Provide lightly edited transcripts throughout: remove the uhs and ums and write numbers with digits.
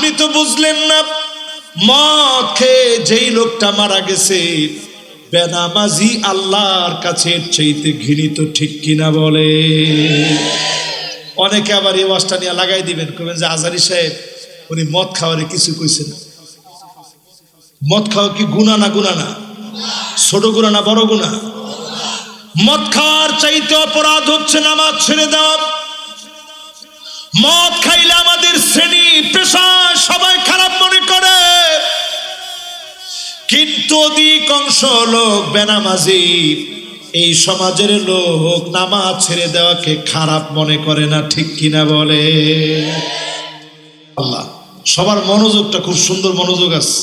আপনি তো বুঝলেন না, মদ খেয়ে যেই লোকটা মারা গেছে বেনামাজি আল্লাহর কাছে চাইতে ঘৃণিত, ঠিক কিনা বলে? অনেকে আবার এই ওয়াজটা নিয়ে লাগাই দিবেন, কবেন যে আজারি সাহেব উনি মদ খাওয়ারে কিছু কইছেন। মদ খাওয়া কি গুনাহ না? গুনাহ না? ছোট গুনাহ না বড় গুনাহ? মদ খাওয়ার চাইতে অপরাধ হচ্ছে নামাজ ছেড়ে দেওয়া। মদ খাইলে আমাদের শ্রেণী পেশা সবাই খারাপ মনে করে, কিন্তু অধিকাংশ লোক বেনামাজি এই সমাজের লোক নামাজ ছেড়ে দেওয়াকে খারাপ মনে করে না, ঠিক কিনা বলে? আল্লাহ সবার মনোযোগটা খুব সুন্দর মনোযোগ আছে,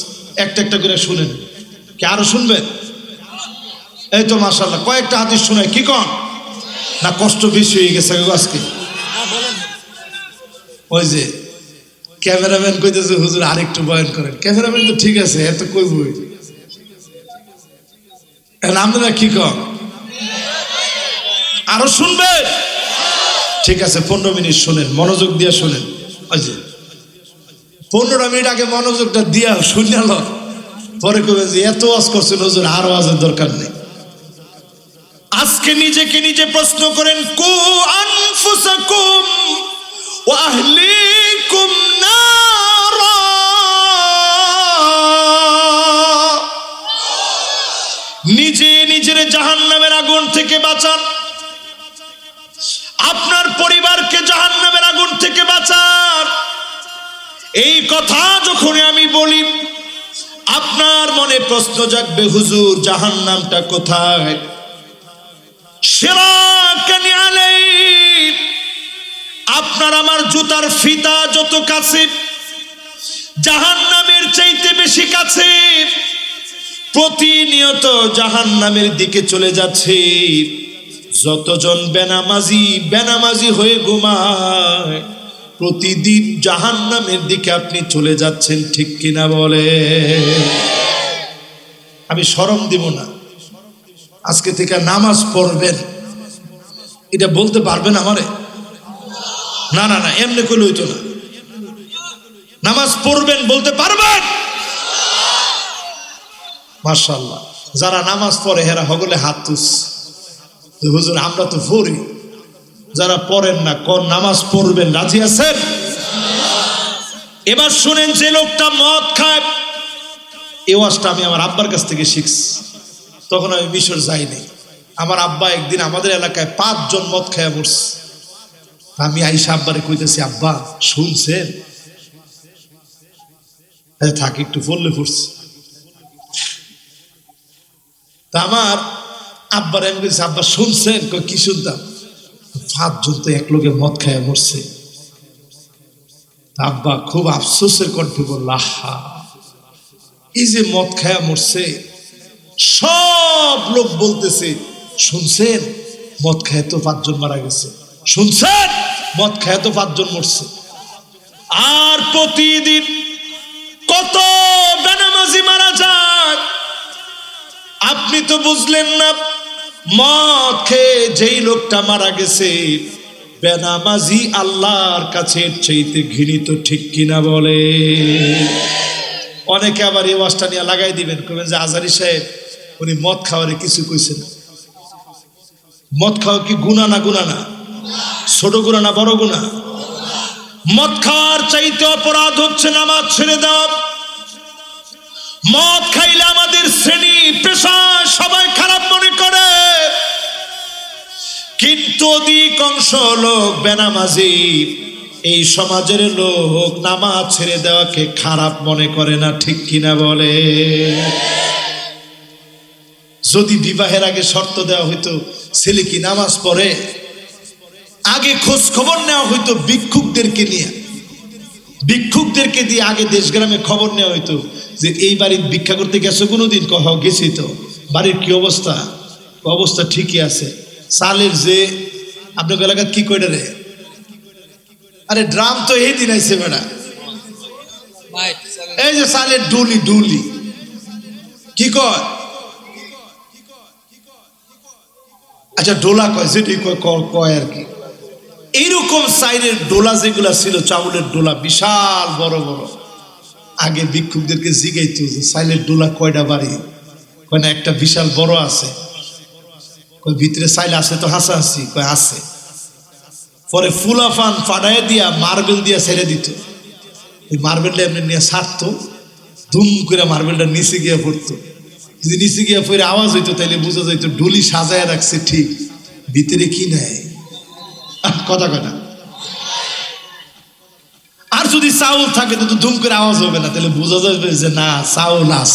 একটা একটা করে শুনেন। কি আরো শুনবেন? এই তো মাশাআল্লাহ, কয়েকটা হাদিস শোনায় কি কন না? কষ্ট বেশি হয়ে গেছে আজকে। ওই যে ক্যামেরাম্যান কইতেছে হুজুর আরেকটু বয়ান করেন। ক্যামেরাম্যান তো ঠিক আছে, এত কইবই, আপনারা কি কন? আরো শুনবে? ঠিক আছে, 15 মিনিট শুনেন, মনোযোগ দিয়ে শুনেন। ওই যে 15 মিনিট আগে মনোযোগটা দিয়া শুনাল, পরে কবে যে এত ওয়াজ করছেন হুজুর, আর ওয়াজের দরকার নেই। আজকে নিজেকে নিজে প্রশ্ন করেন, কু আনফুসাকুম ওয়া আহলিকুম নারা, নিজে নিজের জাহান্নামের আগুন থেকে বাঁচান, আপনার পরিবারকে জাহান্নামের আগুন থেকে বাঁচান। এই কথা যখন আমি বলি আপনার মনে প্রশ্ন জাগবে, হুজুর জাহান্নামটা কোথায়? শিরাকানি আলাই, আপনার আমার জুতার ফিতা যত কাছে, জাহান্নামের চাইতে বেশি কাছে। প্রতিনিয়ত জাহান্নামের দিকে চলে যাচ্ছে। যতজন বেনামাজি হয়ে ঘুমায়, প্রতিদিন জাহান্নামের দিকে আপনি চলে যাচ্ছেন, ঠিক কিনা বলে? আমি শরম দিব না, আজকে থেকে নামাজ পড়বেন এটা বলতে পারবেন আমারে? না না না, এমনি কইলে হইতো না। নামাজ পড়বেন বলতে পারবেন? মাশাআল্লাহ, যারা নামাজ পড়ে হেরা হগলে হাত তুস। হুজুর আমরা তো পড়ি, যারা পড়েন না কোন নামাজ পড়বেন, রাজি আছেন? এবার শুনেন, যে লোকটা মদ খায়, এই ওয়াজটা আমি আমার আব্বার কাছ থেকে শিখছি। তখন আমি মিশর যাইনি। আমার আব্বা একদিন আমাদের এলাকায় 5 জন মদ খায়া মরছে। আমি আইসা আব্বারে কইতেছি, আব্বা শুনছেন? থাকি একটু পড়লে পড়ছি। তা আমার আব্বার আমি বলছি, আব্বা শুনছেন? কি শুনতাম? 5 জন তো এক লোকে মদ খায়া মরছে। আব্বা খুব আফসোসের কণ্ঠে বলল, আহা, এই যে মদ খায়া মরছে, সব লোক বলতেছে শুনছেন মদ খায় তো 5 জন মারা গেছে, শুনছেন মদ খায় তো 5 জন মরছে। আর প্রতিদিন কত বেনামাজি মারা যায়। আপনি তো বুঝলেন না, মদ খেয়ে যেই লোকটা মারা গেছে বেনামাজি আল্লাহর কাছে চাইতে ঘৃণিত, ঠিক কিনা বলে? অনেকে আবার এই ওয়াজটা নিয়ে লাগাই দিবেন, কবেন যে আজারি সাহেব উনি মদ খাওয়ারে কিছু কইছেন। মদ খাওয়া কি গুনাহ না? গুনাহ না? ছোট গুনাহ না বড় গুনাহ? মদ খাওয়ার চাইতে অপরাধ হচ্ছে নামাজ ছেড়ে দেওয়া। মদ খাইলে আমাদের শ্রেণী পেশা সবাই খারাপ মনে করে, কিন্তু অধিকাংশ লোক বেনামাজি এই সমাজের লোক নামাজ ছেড়ে দেওয়াকে খারাপ মনে করে না, ঠিক কিনা বলে? যদি বিবাহের আগে শর্ত দেওয়া হইতো ছেলে কি নামাজ পড়ে, আগে খোঁজ খবর নেওয়া হইতো ভিক্ষুকদেরকে নিয়ে, ভিক্ষুকদেরকে দিয়ে আগে দেশ গ্রামে খবর নেওয়া হইতো যে এই বাড়ির ভিক্ষা করতে গেছো কোনোদিন? কহ গেছি তো। বাড়ির কি অবস্থা? অবস্থা ঠিকই আছে। চালের যে আপনার এলাকার কি কইটা রে? আরে ড্রাম তো এই দিন আইছে বেড়া, এই যে চালের ডুলি ডুলি কি কয়? আচ্ছা ডোলা কয়, যেটি কয় আর কি। এইরকম সাইডের ডোলা যেগুলা ছিল, চাউলের ডোলা বিশাল বড় বড়, আগে ভিক্ষুকদেরকে জিগাইতো যে চাইলের ডোলা কয়টা বাড়ি, কয় না একটা বিশাল বড় আছে, কয় ভিতরে চাইলে আছে তো হাসাহাসি, কয় আছে। পরে ফুলাফান ফাটাই দিয়া মার্বেল দিয়া ছেড়ে দিত, ওই মার্বেলটা এমনি নিয়ে ছাড়তো, ধুম করে মার্বেলটা নিচে গিয়ে পড়তো। যদি নিচে গিয়ে পড়ে আওয়াজ হইতো তাইলে বোঝা যাইতো ডুলি সাজায় রাখছে ঠিক, ভিতরে কি নেয় কথা কথা। আর যদি চাউল থাকে তো ধুম করে আওয়াজ হবে না, তাহলে বোঝা যাবে যে না চাউল আস।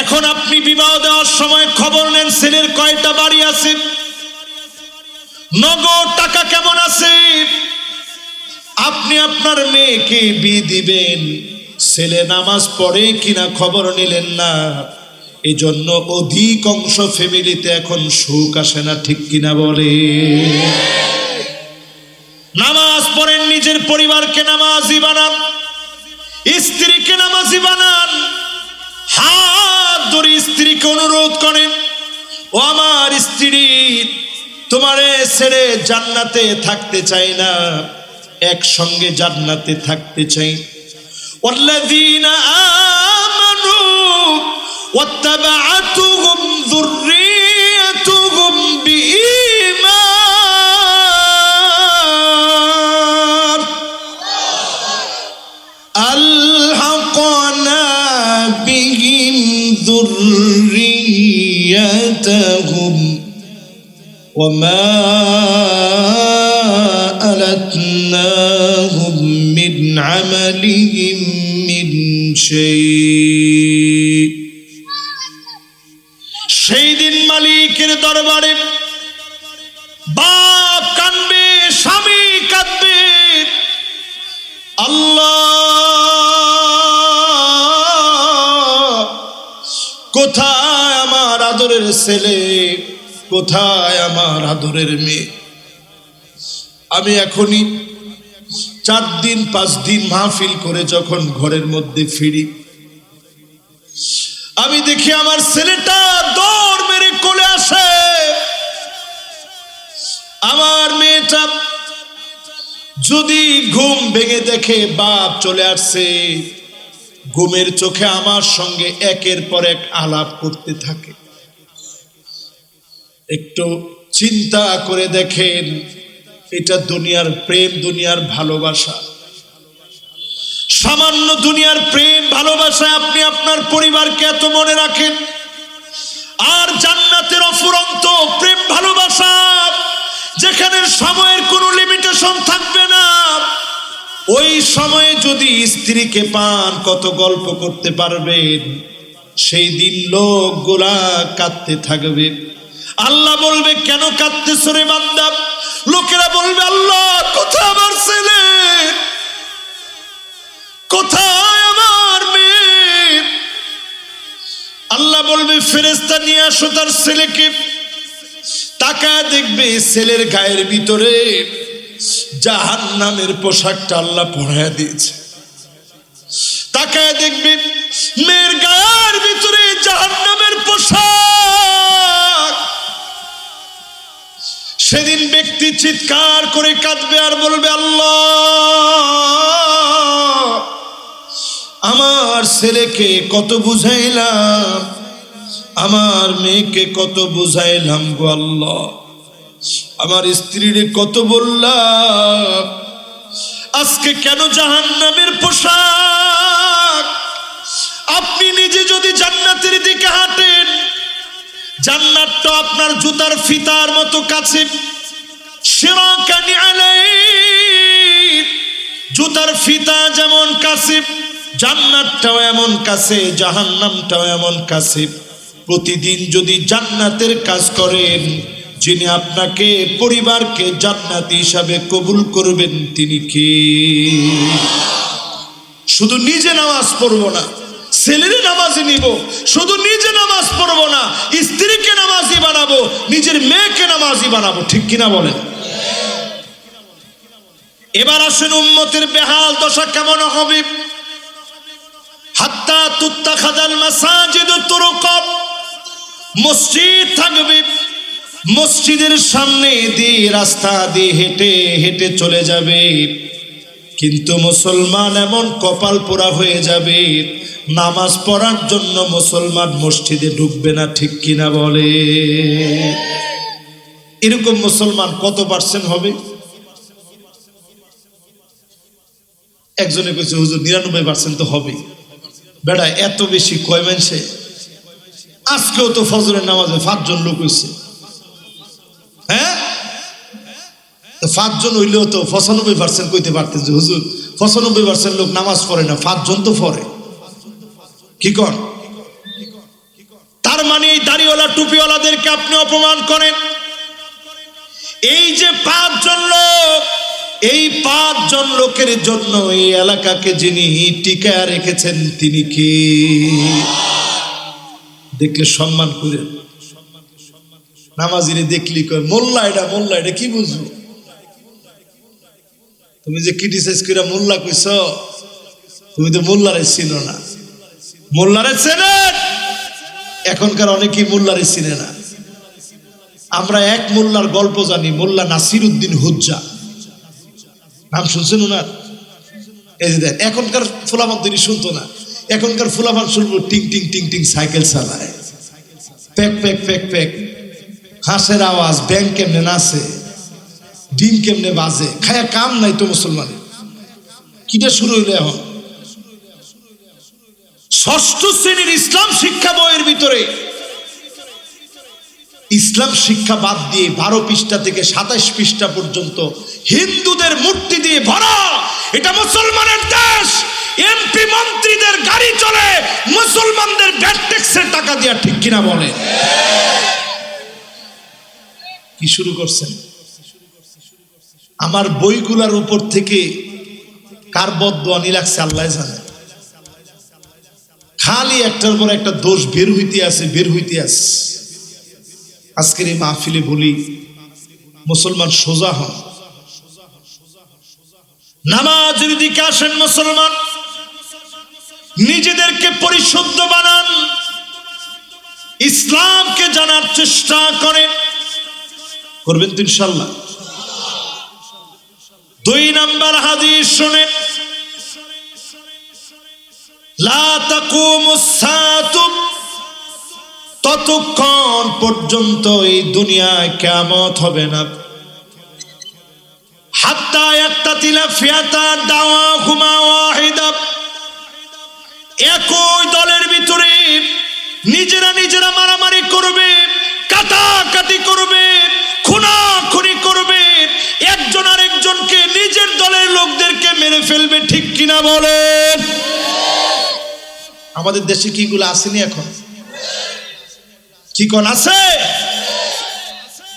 এখন আপনি বিবাহ দেওয়ার সময় খবর নেন ছেলের কয়টা বাড়ি আছে, নগদ টাকা কেমন আছে। আপনি আপনার মেয়েকে বিয়ে দিবেন, ছেলে নামাজ পড়ে কিনা খবর নিলেন না। এই জন্য অধিকাংশ ফ্যামিলিতে এখন সুখ আসে না, ঠিক কিনা বলে। নামাজ পড়েন, নিজের পরিবারকে নামাজি বানান, স্ত্রীকে নামাজি বানান। হাত ধরে স্ত্রীকে অনুরোধ করেন, ও আমার স্ত্রী, তোমারে ছেড়ে জান্নাতে থাকতে চাই না, একসঙ্গে জান্নাতে থাকতে চাই। ওয়াল্লাযীনা আমানু ওয়াত্তাবা'আতুহুম যুররিয়াতুহুম বিঈমান আলহাকনা বিহিম যুররিয়াতাহুম ওয়ামা আলাতনাহুম মিন আমালিহিম মিন শাই। সেই দিন মালিকের দরবারে বাপ কাঁদবে, স্বামী কাঁদবে, আল্লাহ কোথায় আমার আদরের ছেলে, কোথায় আমার আদরের মেয়ে। আমি এখনই 4 দিন 5 দিন মাহফিল করে যখন ঘরের মধ্যে ফিরি, আমি দেখি আমার ছেলেটা দৌড় মেরে কোলে আসে, আমার মেয়েটা যদি ঘুম ভেঙে দেখে বাপ চলে আসছে, ঘুমের চোখে আমার সঙ্গে একের পর এক আলাপ করতে থাকে। একটু চিন্তা করে দেখেন, এটা দুনিয়ার প্রেম, দুনিয়ার ভালোবাসা। সামান্য দুনিয়ার প্রেম ভালোবাসায় আপনি আপনার পরিবারকে এত মনে রাখেন, আর জান্নাতের অফুরন্ত প্রেম ভালোবাসা, যেখানে সময়ের কোনো লিমিটেশন থাকবে না। ওই সময়ে যদি স্ত্রীকে পান, কত গল্প করতে পারবেন। সেই দিন লোকগুলা কাঁদতে থাকবে, আল্লাহ বলবে কেন কাঁদতেছ রে বান্দা? লোকেরা বলবে আল্লাহ কোথায় আমার ছেলে, কোথায় আমার মেয়ে? আল্লাহ বলবে ফেরেশতা নিয়ে আসো তার ছেলেকে। তাকায় দেখবে ছেলের গায়ের ভিতরে জাহান্নামের পোশাকটা আল্লাহ পরাইয়া দিয়েছে। তাকায় দেখবে মেয়ের গায়ের ভিতরে জাহান্নামের পোশাক। সেদিন ব্যক্তি চিৎকার করে কাঁদবে আর বলবে আল্লাহ আমার ছেলেকে কত বুঝাইলাম, আমার মেয়েকে কত বুঝাইলাম গো আল্লাহ, আমার স্ত্রীরে কত বললাম, আজকে কেন জাহান্নামের পোশাক? আপনি নিজে যদি জান্নাতের দিকে হাঁটেন, জান্নাতটা আপনার জুতার ফিতার মতো কাছে। শিরাকানি আলাইহি, জুতার ফিতা যেমন কাছে, জান্নাতটাও এমন কাছে, জাহান্নামটাও এমন কাছে। প্রতিদিন যদি জান্নাতের কাজ করেন, যিনি আপনাকে পরিবারকে জান্নাতি হিসাবে কবুল করবেন তিনি কে? শুধু নিজে নামাজ পড়বো না, ছেলের নামাজি নিব, শুধু নিজে নামাজ পড়বো না, স্ত্রীকে নামাজি বানাবো, নিজের মেয়েকে নামাজি বানাবো, ঠিক কিনা বলেন? এবার আসেন উম্মতের বেহাল দশা কেমন হবে। হাত্তা তুত্তাখাযাল মাসাজিদু তুরুকা, মসজিদ থাকবে, মসজিদের সামনে দিয়ে রাস্তা দিয়ে হেঁটে হেঁটে চলে যাবে। কিন্তু মুসলমান এমন কপাল পোড়া হয়ে যাবে, নামাজ পড়ার জন্য মুসলমান মসজিদে ঢুকবে না, ঠিক কিনা বলে? এরকম মুসলমান কত পার্সেন্ট হবে? একজনে কইছে হুজুর 99% তো হবে। বেটা এত বেশি কয় মানছে? আজকেও তো ফজরের নামাজে 5 জন লোক হইছে। হ্যাঁ, 5 জন হইলেও তো 95% কইতে পারতেন যে হুজুর 95% লোক নামাজ পড়ে না, 5 জন তো পড়ে। কি কর? তার মানে এই দাড়িওয়ালা টুপিওয়ালাদেরকে আপনি অপমান করেন। এই যে 5 জন লোক, এই 5 জন লোকের জন্য এই এলাকাকে যিনি টিকায়া রেখেছেন তিনি কে? দেখলে সম্মান করেন। নামাজিরে দেখলি কয় মোল্লা, এটা কি বুঝবো? তুমি যে ক্রিটিসাইজ করে মোল্লা কইছ, তুমি তো মোল্লারে চিনো না। মোল্লারে চেনেন? এখনকার অনেকেই মোল্লারে চিনে না। আমরা এক মোল্লার গল্প জানি, মোল্লা নাসির উদ্দিন হুজ্জা। নাম শুনছেন ওনার? এই যে দেখ, এখনকার ফুলাফান তিনি শুনতো না। এখনকার ফুলাফান শুনবো টিং টিং টিং টিং সাইকেল চালায়, প্যাক প্যাক প্যাক প্যাক, হাঁসের আওয়াজ, ব্যাং কেমনে নাচে, ডিম কেমনে বাজে, খায়া কাম নাই তো মুসলমানের। কিটা শুরু হইলো এখন? 6ষ্ঠ শ্রেণীর ইসলাম শিক্ষা বইয়ের ভিতরে ইসলাম শিক্ষা বাদ দিয়ে 12 পৃষ্ঠা থেকে 27 পৃষ্ঠা পর্যন্ত হিন্দুদের মূর্তি দিয়ে ভরা। এটা মুসলমানের দেশ, এমপি মন্ত্রীদের গাড়ি চলে মুসলমানদের ভ্যাট ট্যাক্সের টাকা দিয়া, ঠিক কিনা বলে? কি শুরু করছেন? আমার বইগুলার উপর থেকে কার বদদোয়ানি লাগছে আল্লাহ জানে। খালি একটার পর একটা দোষ বের হইতে আছে। আজকের এই মাহফিলে বলি, মুসলমান সোজা হন, নামাজের দিকে আসেন। মুসলমান নিজেদেরকে পরিশুদ্ধ বানান, ইসলামকে জানার চেষ্টা করেন। করবেন তো ইনশাআল্লাহ? 2 নাম্বার হাদিস শুনেন, লা তাকুমুস সাআতু, ততক্ষণ পর্যন্ত এই দুনিয়ায় কিয়ামত হবে না, হাত্তা ইয়াক্তাতিলা ফিয়াতা দাওয়াহুমা ওয়াহিদা, একই দলের ভিতরে নিজেরা মারামারি করবে, কাটাকাটি করবে, খুনাখুনি করবে, একজন আরেকজনকে নিজের দলের লোকদেরকে মেরে ফেলবে, ঠিক কিনা বলেন? আমাদের দেশে কি এগুলো আসেনি এখন? কি কোন আছে?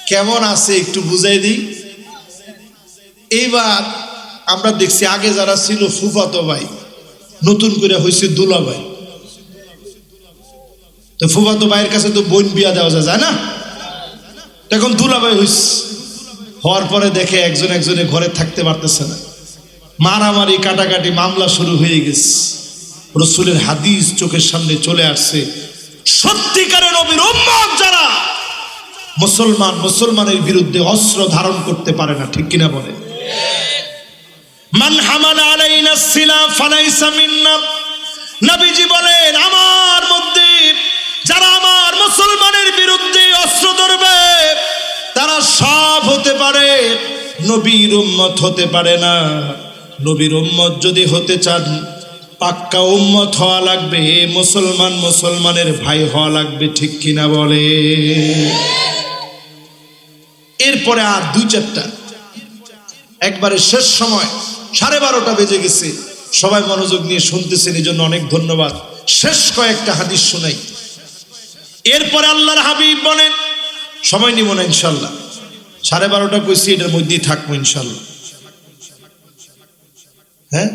কেমন আছে একটু বুঝাই দিই। এইবার আমরা দেখছি আগে যারা ছিল ফুফাতো ভাই, নতুন করে হয়েছে দুলা ভাই। তো ফুফাতো ভাইয়ের কাছে তো বোন বিয়া দেওয়া যায় না, এখন দুলা ভাই হইছে। হওয়ার পরে দেখে একজনে ঘরে থাকতে পারতেছে না, মারামারি কাটাকাটি মামলা শুরু হয়ে গেছে। রাসূলের হাদিস চোখের সামনে চলে আসছে। সত্যিকারের নবীর উম্মত যারা মুসলমানের বিরুদ্ধে অস্ত্র ধারণ করতে পারে না, ঠিক কিনা বলে? মান হামালা আলাইনা সিলা ফালাইসা মিন্না, নবীজি বলেন আমার মধ্যে যারা আমার মুসলমানের বিরুদ্ধে অস্ত্র ধরবে তারা সব হতে পারে, নবীর উম্মত হতে পারে না। নবীর উম্মত যদি হতে চান পাক্কা উম্মত হওয়া লাগবে, মুসলমানের ভাই হওয়া লাগবে, ঠিক কিনা বলে? এরপরে আর 2-4টা, একবারে শেষ সময় 12:30 বেজে গেছে, সবাই মনোযোগ নিয়ে শুনতেছেন, এই জন্য অনেক ধন্যবাদ। শেষ কয়েকটা হাদিস শোনাই, এরপরে আল্লাহর হাবিব বলেন, সময় নিব না ইনশাল্লাহ, 12:30 কইছি, এটার মধ্যেই থাকবো ইনশাল্লাহ। হ্যাঁ,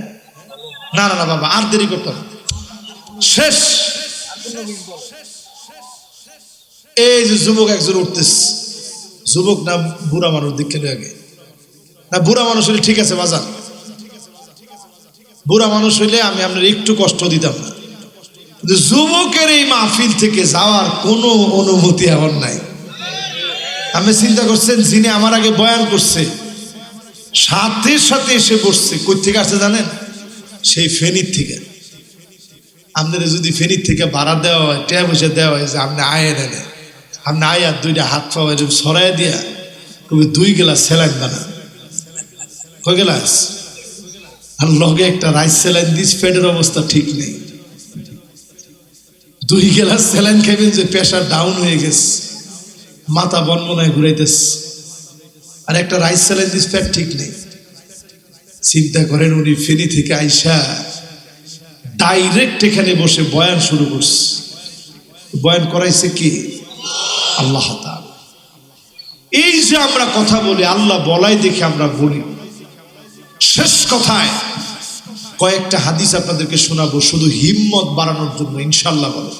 না বাবা আর দেরি করতাম, শেষ। এই যে যুবক একজন উঠতেছে, যুবক না বুড়া মানুষ দেখে আগে না, বুড়া মানুষ হইলে ঠিক আছে বাজার, বুড়া মানুষ হইলে আমি আপনার একটু কষ্ট দিতাম না, কিন্তু যুবকের এই মাহফিল থেকে যাওয়ার কোনো অনুমতি আমার নাই। আমি চিন্তা করছেন, যিনি আমার আগে বয়ান করছে সাথে সাথে এসে বসছে। কই থেকে আসছে জানেন? সেই ফেনীর থেকে। আপনারা যদি ফেনীর থেকে ভাড়া দেওয়া হয়, ট্যাব পয়সা দেওয়া হয় যে আপনি আয়ে নেন, আপনি আয় আর দুইটা হাত পাওয়া সরাই দিয়া কবি 2 গ্লাস স্যালাইন বানান। কয় গ্লাস? আর লগে একটা রাইস স্যালাইন দিস, পেটের অবস্থা ঠিক নেই। 2 গ্লাস স্যালাইন খাইবেন যে প্রেশার ডাউন হয়ে গেছে, মাথা বনবনায় ঘুরাইতেছে, আর একটা রাইস স্যালাইন দিস, পেট ঠিক নেই। চিন্তা করেন উনি ফেনী থেকে আইসা ডাইরেক্ট এখানে বসে বয়ান শুরু করছে। বয়ান করাইছে কি? আল্লাহ তাআলা। এই যে আমরা কথা বলি, আল্লাহ বলাই দেখে আমরা বলি। শেষ কথায় কয়েকটা হাদিস আপনাদেরকে শোনাবো, শুধু হিম্মত বাড়ানোর জন্য, ইনশাআল্লাহ বলো।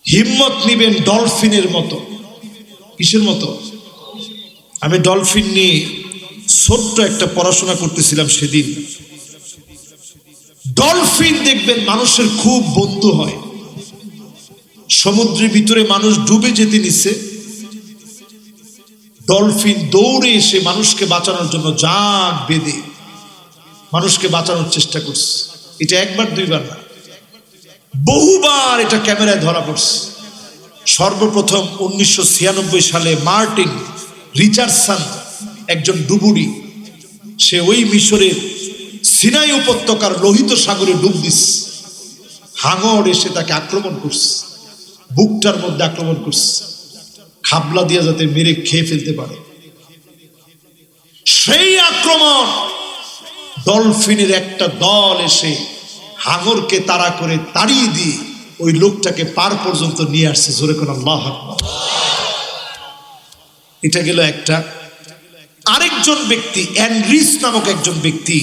হিম্মত নিবেন ডলফিনের মতো। কিসের মতো? আমি ডলফিন নিয়ে ছোট্ট একটা পড়াশোনা করতেছিলাম সেদিন। ডলফিন দেখবেন মানুষের খুব বন্ধু হয়। সমুদ্রের ভিতরে মানুষ ডুবে যেতে নিচ্ছে, ডলফিন দৌড়ে এসে মানুষকে বাঁচানোর জন্য জাগ বেঁধে মানুষকে বাঁচানোর চেষ্টা করছে। এটা একবার দুইবার না, বহুবার এটা ক্যামেরায় ধরা পড়ছে। সর্বপ্রথম 1996 সালে মার্টিন রিচার্ডসন, একজন ডুবুরি, সে ওই মিশরের সিনাই উপত্যকার লোহিত সাগরে ডুব দিস। হাঙর এসে তাকে আক্রমণ করছে, বুকটার মধ্যে আক্রমণ করছে, খাবলা দিয়ে যাতে মেরে খেয়ে ফেলতে পারে। সেই আক্রমণ ডলফিনের একটা দল এসে হাঙরকে তাড়া করে তাড়িয়ে দিয়ে ওই লোকটাকে পার পর্যন্ত নিয়ে আসছে। জোরে কোন আল্লাহু আকবার। এটা গেল একটা। আরেকজন ব্যক্তি, অ্যান্ড্রিস নামক একজন ব্যক্তি,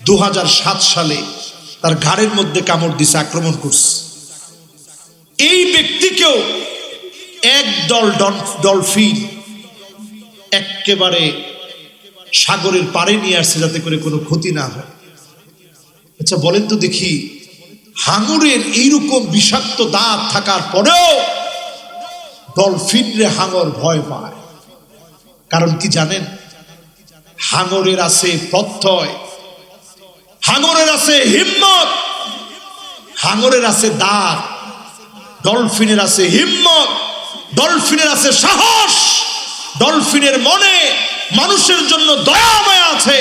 2007 সালে তার ঘাড়ের মধ্যে কামড় দিছে, আক্রমণ করছে। এই ব্যক্তিকেও একদল ডলফিন একেবারে সাগরের পাড়ে নিয়ে আসছে যাতে করে কোনো ক্ষতি না হয়। আচ্ছা বলেন তো দেখি, হাঙরের এইরকম বিষাক্ত দাঁত থাকার পরেও ডলফিনরে হাঙর ভয় পায়। কারণ কি জানেন? হাঙরের আছে প্রত্যয়, হাঙরের আছে হিম্মত, হাঙরের আছে দাঁত, ডলফিনের আছে হিম্মত, ডলফিনের আছে সাহস, ডলফিনের মনে মানুষের জন্য দয়া মায়া আছে।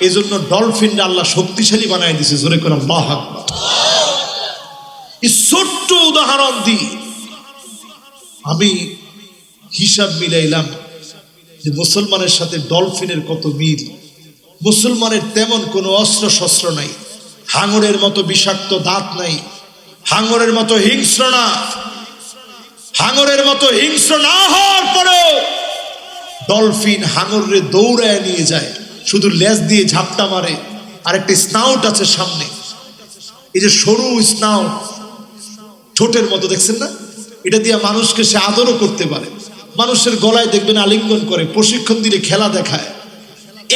এজন্য ডলফিনরা আল্লাহ শক্তিশালী বানায় দিয়েছে। জোরে করে আল্লাহু আকবার। এই ছোট্ট উদাহরণ দিই আমি হিসাব মিলাইলাম যে মুসলমানের সাথে ডলফিনের কত মিল। মুসলমানের তেমন কোনো অস্ত্র শস্ত্র নাই, হাঙরের মতো বিষাক্ত দাঁত নাই, হাঙরের মতো হিংস্র না। হাঙরের মতো হিংস্র না হওয়ার পরেও ডলফিন হাঙরে দৌড়ায় নিয়ে যায়, শুধু লেজ দিয়ে ঝাপটা মারে। আর একটা স্নাউট আছে সামনে, এই যে সরু স্নাউট, ঠোঁটের মতো, দেখছেন না? এটা দিয়ে মানুষকে সে আদরও করতে পারে। মানুষের গলায় দেখবেন আলিঙ্গন করে, প্রশিক্ষণ দিলে খেলা দেখায়।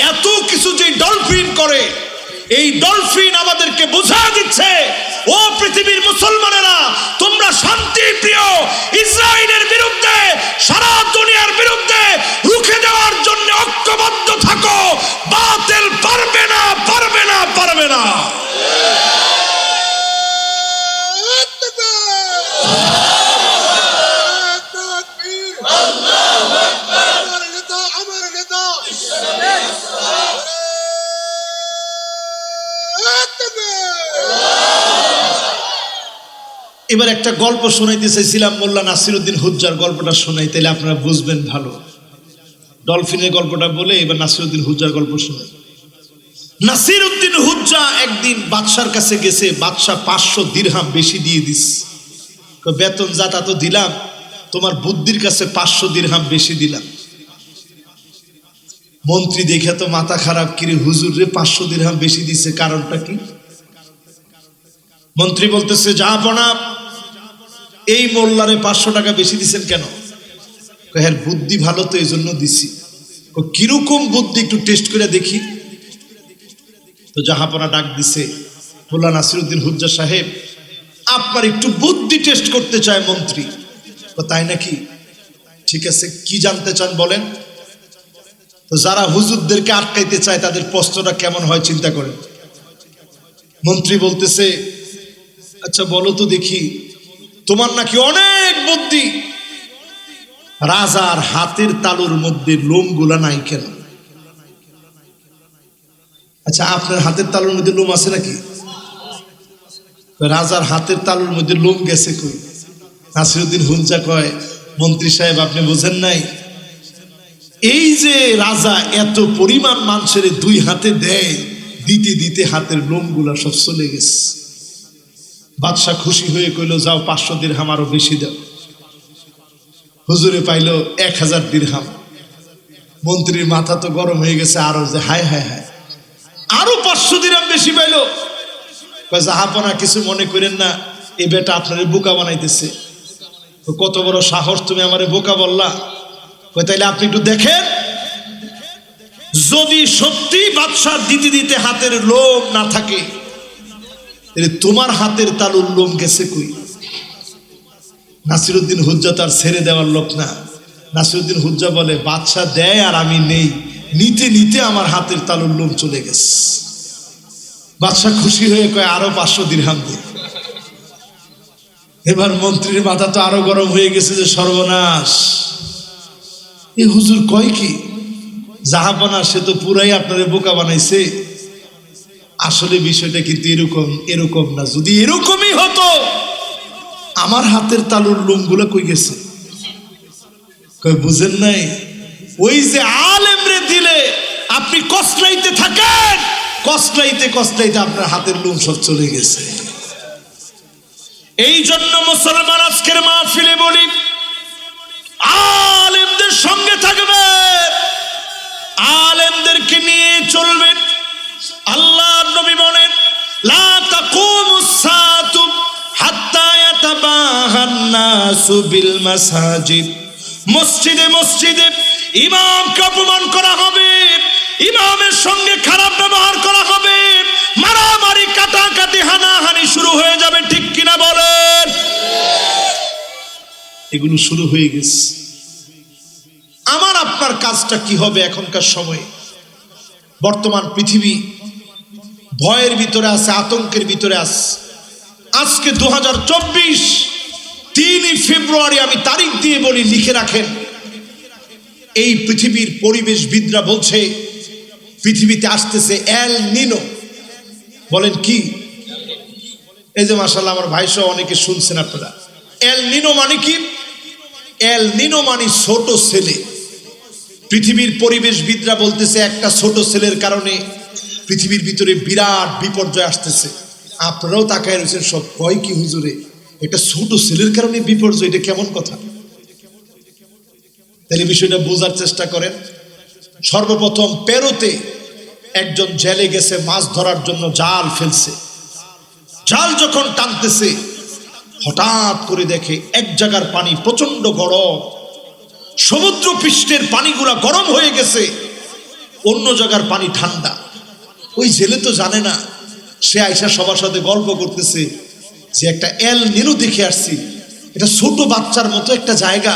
এত কিছু যে ডলফিন করে, এই ডলফিন আমাদেরকে বোঝা দিচ্ছে, ও পৃথিবীর মুসলমানেরা, তোমরা শান্তি প্রিয় ইসরায়েলের বিরুদ্ধে, সারা দুনিয়ার বিরুদ্ধে রুখে দেওয়ার জন্য ঐক্যবদ্ধ থাকো। বাতিল পারবে না, পারবে না, পারবে না। এবার একটা গল্প শোনাইতে চাইছিলাম, মোল্লা নাসিরউদ্দিন হুজ্জার গল্পটা শোনাই, তাহলে আপনারা বুঝবেন ভালো। ডলফিনের গল্পটা বলে এবার নাসিরউদ্দিন হুজ্জার গল্প শোনাই। নাসিরউদ্দিন হুজ্জা একদিন বাদশার কাছে গেছে, বাদশাহ 500 দিরহাম বেশি দিয়ে দিস। বেতন যা তা তো দিলাম, তোমার বুদ্ধির কাছে 500 দিরহাম বেশি দিলাম। মন্ত্রী দেখে তো মাথা খারাপ, কিরে হুজুর রে 500 দিরহাম বেশি দিছে, কারণটা কি? মন্ত্রী বলতেছে, জাহাপনা, এই মোল্লারে 500 টাকা বেশি দিছেন কেন? হ্যাঁ, বুদ্ধি ভালো তো এই জন্য দিছি। কিরকম বুদ্ধি একটু টেস্ট করে দেখি। তো জাহাপনা ডাক দিছে, মোল্লা নাসিরউদ্দিন হুজ্জা সাহেব, আপনার একটু বুদ্ধি টেস্ট করতে চায় মন্ত্রী। তাই নাকি? ঠিক আছে, কি জানতে চান বলেন। তো যারা হুজুরদেরকে আটকাইতে চায় তাদের প্রশ্নটা কেমন হয় চিন্তা করেন। মন্ত্রী বলতেছে, আচ্ছা বলো তো দেখি, তোমার নাকি অনেক বুদ্ধি, রাজার হাতের তালুর মধ্যে লোমগুলা নাই কেন? আচ্ছা আপনার হাতের তালুর মধ্যে লোম আছে নাকি? রাজার হাতের তালুর মধ্যে লোম গেছে কই? নাসিরউদ্দিন হুজ্জা কয়, মন্ত্রী সাহেব আপনি বোঝেন নাই, এই যে রাজা এত পরিমাণ মানুষের দুই হাতে দেয়, দিতে দিতে হাতের লোমগুলা সব চলে গেছে। বাদশাহ খুশি হয়ে কইল, যাও 500 দিরহাম আরো বেশি দাও। হুজুরে পাইল 1000 দিরহাম। মন্ত্রীর মাথা তো গরম হয়ে গেছে, আরো যে হায় হায় হায়, আরো 500 দিরহাম বেশি পাইল। জাহাপনা কিছু মনে করেন না, এই বেটা আপনার বোকা বানাইতেছে। কত বড় সাহস, তুমি আমারে বোকা বললা? তাইলে আপনি একটু দেখেন, যদি সত্যি বাদশাহ দিতে দিতে হাতের লোম না থাকে, তাহলে তোমার হাতের তালুর লোম গেছে কই? নাসিরউদ্দিন হুজ্জা তার ছেড়ে দেওয়ার লোক না। নাসিরউদ্দিন হুজ্জা বলে, বাদশাহ দেয় আর আমি নেই, নিতে নিতে আমার হাতের তালুর লোম চলে গেছে। বাদশাহ খুশি হয়ে কয়, আরো 500 দিরহাম দে। এবার মন্ত্রীর মাথা তো আরো গরম হয়ে গেছে, যে সর্বনাশ, এই হুজুর কয় কি? জাহাপনা সে তো পুরাই আপনারে বোকা বানাইছে। আসলে বিষয়টা কিন্তু এরকম না। যদি এরকমই হতো, আমার হাতের তালুর লোমগুলো কই গেছে? কয় বুঝেন নাই, ওই যে আলেমরে দিলে আপনি কসলাইতে থাকেন, কসলাইতে কসলাইতে আপনার হাতের লোম সব চলে গেছে। এই জন্য মুসলমান আজকের মাহফিলে বলি, আলেমদের সঙ্গে থাকবেন, আলেমদেরকে নিয়ে চলবেন। আল্লাহর নবী বলেন, লা তাকুমুস সাআতু হাত্তা ইয়াতাবাহান নাসু বিল মাসাজিদ। মসজিদে মসজিদে ইমামকে অপমান করা হবে, ইমামের সঙ্গে খারাপ ব্যবহার করা হবে, মারামারি কাটাকাটি হানাহানি শুরু হয়ে যাবে, ঠিক কিনা বলেন? এগুলো শুরু হয়ে গেছে। আমার আপনার কাজটা কি হবে এখনকার সময়ে? বর্তমান পৃথিবী ভয়ের ভিতরে আছে, আতঙ্কের ভিতরে আছে। আজকে 2024 3 ফেব্রুয়ারি, আমি তারিখ দিয়ে বলি, লিখে রাখেন। এই পৃথিবীর পরিবেশবিদরা বলছে পৃথিবীতে আসতেছে এল নিনো। বলেন কি? এই যে মাশাআল্লাহ আমার ভাই সহ অনেকে শুনছেন আপনারা। এল নিনো মানে কি? এল নিনো মানে ছোট ছেলে। পৃথিবীর পরিবেশবিদরা বলতেছে একটা ছোট ছেলের কারণে পৃথিবীর ভিতরে বিরাট বিপর্যয় আসতেছে। আপনারাও তাকায় রয়েছেন, সব কয় কি হুজুরে, একটা ছোট ছেলের কারণে বিপর্যয়, এটা কেমন কথা? তাহলে বিষয়টা বোঝার চেষ্টা করেন। সর্বপ্রথম পেরুতে একজন জেলে গেছে মাছ ধরার জন্য, জাল ফেলছে। জাল যখন টানতেছে, হঠাৎ করে দেখে এক জায়গার পানি প্রচন্ড গরম, সমুদ্র পৃষ্ঠের পানিগুলা গরম হয়ে গেছে, অন্য জায়গার পানি ঠান্ডা। ওই জেলে তো জানে না, সে আইসা সবার সাথে গল্প করতেছে যে একটা এল নিনো দেখে আসছি, এটা ছোট বাচ্চার মতো একটা জায়গা,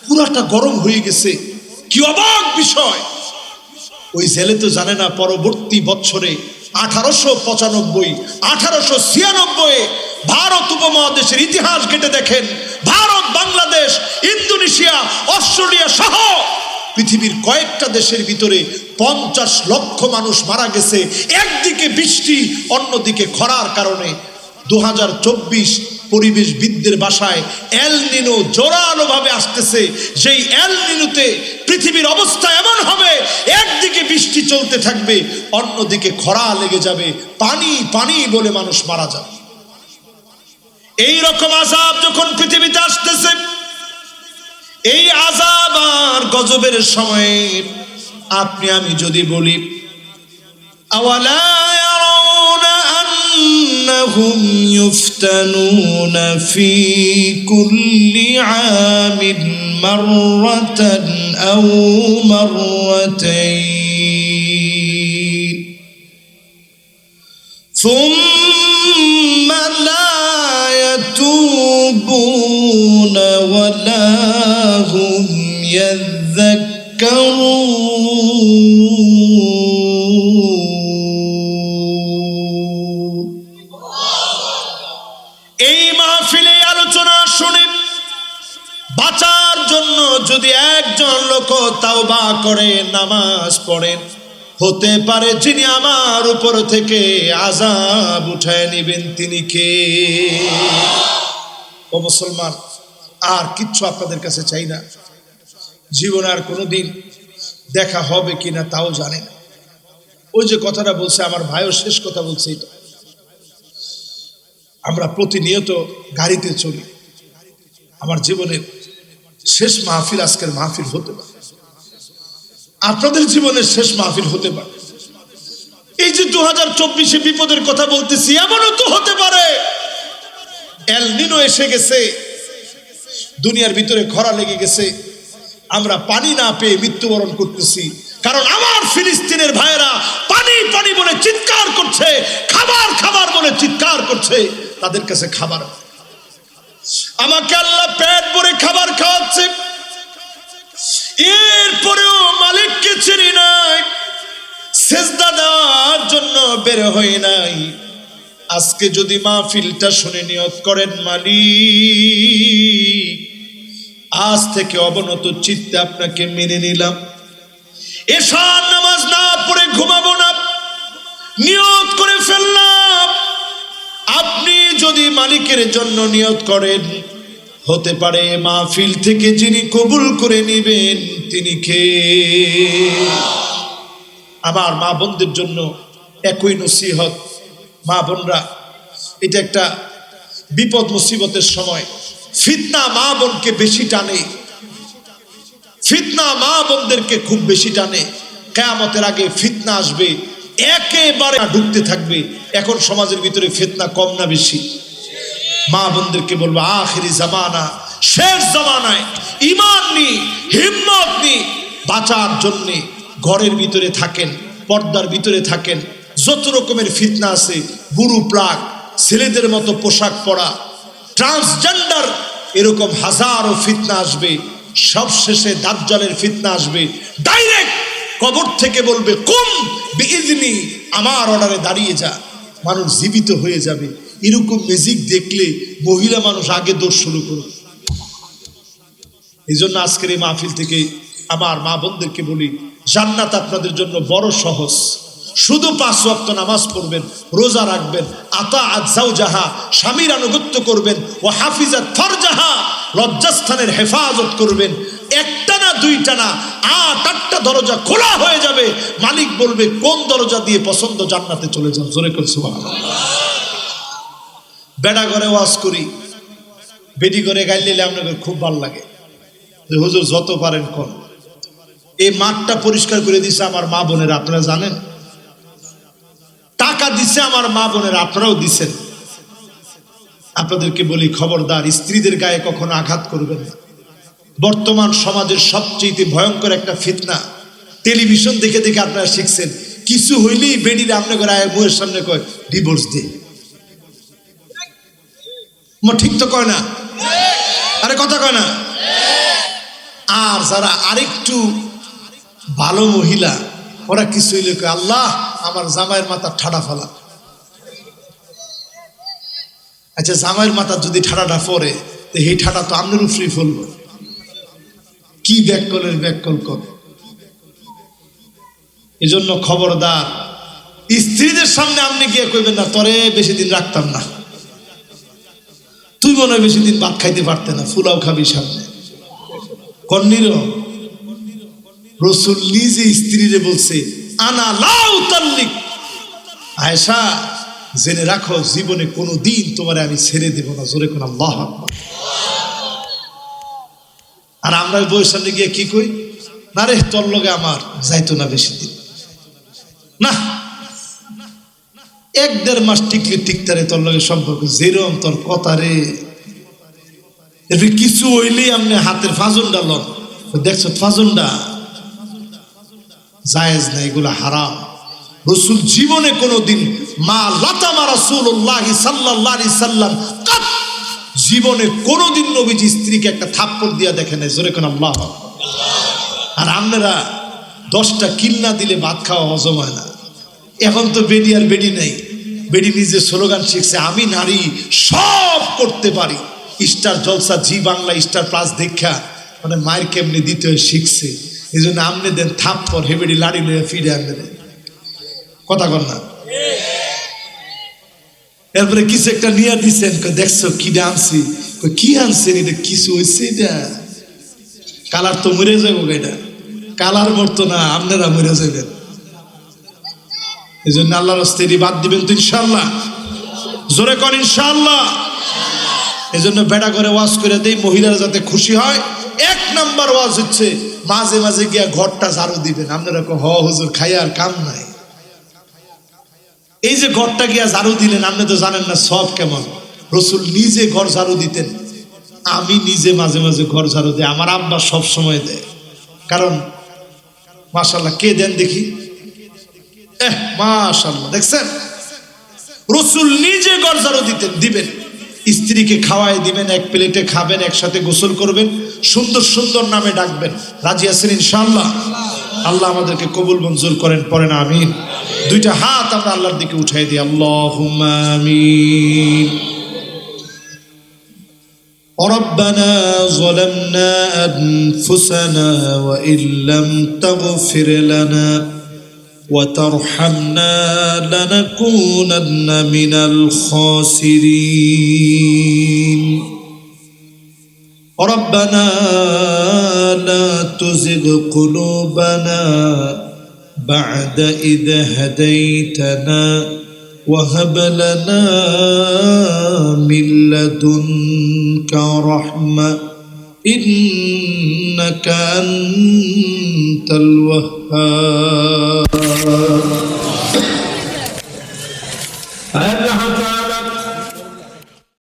পুরাটা গরম হয়ে গেছে, কি অবাক বিষয়। ওই জেলে তো জানে না পরবর্তী বছরে 1895, 1896 ভারত উপমহাদেশের ইতিহাস ঘেটে দেখেন, ভারত, বাংলাদেশ, ইন্দোনেশিয়া, অস্ট্রেলিয়া সহ পৃথিবীর কয়েকটা দেশের ভিতরে 50 লক্ষ মানুষ মারা গেছে একদিকে বৃষ্টি অন্যদিকে খরার কারণে। 2024 পরিবেশবিদদের ভাষায় এল নিনো জোরালো ভাবে আসতেছে। যেই এল নিনোতে পৃথিবীর অবস্থা এমন হবে, একদিকে বৃষ্টি চলতে থাকবে, অন্যদিকে খরা লেগে যাবে, পানি পানি বলে মানুষ মারা যাবে। এই রকম আযাব যখন পৃথিবীতে আসতেছে, এই আযাব আর গজবের সময়ে আপনি আমি যদি বলি, আওয়ালা ইয়ারাউনা আন্নাহুম ইফতানুনা ফি কুল্লি আমিন মাররাতান আও মাররাতাইন সুম্মা লা ইয়াতুবুনা ওয়ালা হুম ইয়াযাক্কারুন يتفكرون এই মাহফিলে আলোচনা শুনে বাঁচার জন্য যদি একজন লোক তাওবা করে নামাজ পড়েন, হতে পারে যিনি আমার উপর থেকে আযাব উঠায় নেবেন তিনি কে? ও মুসলমান, আর কিচ্ছু আপনাদের কাছে চাই না। জীবনে আর কোনোদিন দেখা হবে কিনা তাও জানি না। ওই যে কথাটা বলছে আমার ভাইও, শেষ কথা বলছে এটা, আমরা প্রতিনিয়ত গাড়িতে চলি। আমার জীবনের শেষ মাহফিল আজকের মাহফিল হতে পারে, আপনাদের জীবনের শেষ মাহফিল হতে পারে। এই যে 2024-এ বিপদের কথা বলতেছি, এমনও তো হতে পারে এল নিনো এসে গেছে, দুনিয়ার ভিতরে খরা লেগে গেছে, আমরা পানি না পেয়ে মৃত্যুবরণ করতেছি। কারণ আমার ফিলিস্তিনের ভাইয়েরা পানি পানি বলে চিৎকার করছে, খাবার খাবার বলে চিৎকার করছে, তাদের কাছে খাবার। আমাকে আল্লাহ পেট ভরে খাবার খাওয়াচ্ছে, এরপরেও মালিককে চিনি নাই, সেজদা দেওয়ার জন্য বের হই নাই। আজকে যদি মাহফিলটা শুনে নিয়ত করেন, মালিক আজ থেকে অবনত চিত্তে আপনাকে মেনে নিলাম, এশার নামাজ না পড়ে ঘুমাবো না, নিয়ত করে ফেললাম। আপনি যদি মালিকের জন্য নিয়ত করেন, হতে পারে মাহফিল থেকে যিনি কবুল করে নেবেন তিনি কে? আমার মা বোনদের জন্য একই নসিহত। মা বোনরা, এটা একটা বিপদ মুসিবতের সময় ফিতনা মা বোনকে বেশি টানে, ফিতনা মা বোনদেরকে খুব বেশি টানে। কিয়ামতের আগে ফিতনা আসবে, একেবারে ঢুকতে থাকবে। এখন সমাজের ভিতরে ফিতনা কম না বেশি? মা বোনদেরকে বলবো, আখিরি জামানা, শেষ জামানায় ঈমান নি, হিম্মত নি, বাঁচার জন্য ঘরের ভিতরে থাকেন, পর্দার ভিতরে থাকেন। যত রকমের ফিতনা আছে, বুড়ু প্লাগ, ছেলেদের মতো পোশাক পরা, ট্রান্সজেন্ডার, এরকম হাজারো ফিতনা আসবে। সব শেষে দাজ্জালের ফিতনা আসবে। ডাইরেক্ট কবর থেকে বলবে, কুম বিইذনি, আমার অর্ডারে দাঁড়িয়ে যা। মানুষ জীবিত হয়ে যাবে। এরকম ম্যাজিক দেখলে মহিলা মানুষ আগে দৌড় শুরু করবে। এই জন্য আজকের এই মাহফিল থেকে আমার মা বোনদেরকে বলি, জান্নাত আপনাদের জন্য বড় সহজ। শুধু 5 ওয়াক্ত নামাজ পড়বেন, রোজা রাখবেন, আতাআত যাওজাহা, স্বামীর আনুগত্য করবেন, ও হাফিজাত ফরজাহা, লজ্জাস্থানের হেফাজত করবেন। একটা না দুইটা না, 8-8টা দরজা খোলা হয়ে যাবে। মালিক বলবে, কোন দরজা দিয়ে পছন্দ জান্নাতে চলে যান। জোরে করে সুবহানাল্লাহ। বেড়া ঘরে ওয়াজ করি, বেডি করে গাইলে আপনাদের খুব ভালো লাগে যে হুজুর যত পারেন কোন। এই মাঠটা পরিষ্কার করে দিছে আমার মা বোনেরা, আপনারা জানেন। টাকা দিছে আমার মা বোনেরা, আপনারাও দিছেন। আপনাদেরকে বলি, খবরদার, স্ত্রীদের গায়ে কখনো আঘাত করবেন না। বর্তমান সমাজের সবচেয়ে ভয়ঙ্কর একটা ফিতনা। টেলিভিশন দেখে দেখে আপনারা শিখছেন, কিছু হইলেই বেডিরে আপনার মুখের সামনে কয় ডিভোর্স দে। ঠিক তো কয় না? আরে কথা কয় না? আর যারা আরেকটু ভালো মহিলা, ওরা কিছু হইলে কয়, আল্লাহ আমার জামাইয়ের মাথা ঠাডা ফেলা। আচ্ছা, জামাইয়ের মাথা যদি ঠাডাটা পড়ে, তো এই ঠাডা তো আপনার উপরেই ফেলবো। কি ব্যাককলের ব্যাককল কর। এই জন্য খবরদার, স্ত্রীদের সামনে আপনি গিয়ে কইবেন না, তোরে বেশি দিন রাখতাম না, তুই মনে হয় বেশি দিন ভাত খাইতে পারতে না, ফুলাও খাবি সামনে। কন্নির রাসূল নিজে স্ত্রীরে বলছে, আনা লা উতাল্লিক, আয়েশা জেনে রাখো, জীবনে কোনো দিন তোমারে আমি ছেড়ে দেব না। জোরে কোন আল্লাহু আকবার। আর আমরা বউয়ের সামনে গিয়ে কি কই, না রে তোর লগে আমার যাইতো না বেশি দিন, না 1-1.5 মাস টিকলে টিকতারে তোর লগে সম্পর্ক, যেরকম তোর কথা রে। এরপর কিছু হইলেই আপনি হাতের ফাজুনটা লন, দেখছো ফাজুনটা জায়েজ না, এগুলো হারাম। রাসূল জীবনে কোনোদিন মা লাতামা রাসূলুল্লাহ সাল্লাল্লাহু আলাইহি সাল্লাম জীবনে কোনোদিন নবীজি স্ত্রীকে একটা থাপ্পড় দিয়া দেখে নাই। জোরে কোন আল্লাহু আকবার। আর আপনারা 10টা কিল না দিলে ভাত খাওয়া হজম হয় না। এখন তো বেডি আর বেডি নেই, বেডি নিজে স্লোগান শিখছে, আমি নারী সব করতে পারি। স্টার জলসা, জি বাংলা, স্টার প্লাস দেখা মানে মায়ের কেমনি দিতে হয় শিখছে। এই জন্য আমনে দেন থাপ্পর, হেবেডি লাড়ি লইয়া ফিরে আনবে দেন, কথা কর না। এরপরে কিছু একটা নিয়ে দিচ্ছেন, দেখছো কি আনছি, কি আনছেন, এটা কিছু হয়েছে, এটা কালার তো মরে যাবো, এটা কালার মরতো না, আপনারা মরে যাবেন। এই জন্য আল্লাহর রাস্তায় বাদ দিবেন তো ইনশাআল্লাহ, জোরে কর ইনশাআল্লাহ। এই জন্য বেড়া করে ওয়াজ করে দেই, মহিলারা যাতে খুশি হয়। 1 নাম্বার ওয়াজ হচ্ছে মাঝে মাঝে গিয়া ঘরটা ঝাড়ু দিবেন। আপনারা হ হুজুর, খাইয়া আর কাম নাই। এই যে ঘরটা গিয়া ঝাড়ু দিলেন, আপনি তো জানেন না সব কেমন। রসুল নিজে ঘর ঝাড়ু দিতেন, আমি নিজে মাঝে মাঝে ঘর ঝাড়ু দিই, আমার আব্বা সব সময় দেয়। কারণ মাশাআল্লাহ, কে দেন দেখি, মাশাআল্লাহ, দেখছেন রসুল নিজে ঘর ঝাড়ু দিবেন, স্ত্রীকে খাওয়াই দিবেন, এক প্লেটে খাবেন, একসাথে গোসল করবেন, সুন্দর সুন্দর নামে ডাকবেন। রাজি আছেন ইনশাআল্লাহ? আল্লাহ আমাদেরকে কবুল মঞ্জুর করেন, পড়েন আমিন। 2টা হাত আমরা আল্লাহর দিকে উঠাই দিই, আল্লাহুম্মা আমিন। ربنا ظلمنا أنفسنا وإن لم تغفر لنا وترحمنا لنكونن من الخاسرين ربنا لا تزغ قلوبنا بعد إذ هديتنا وهب لنا من لدنك رحمة إنك أنت الوهاب.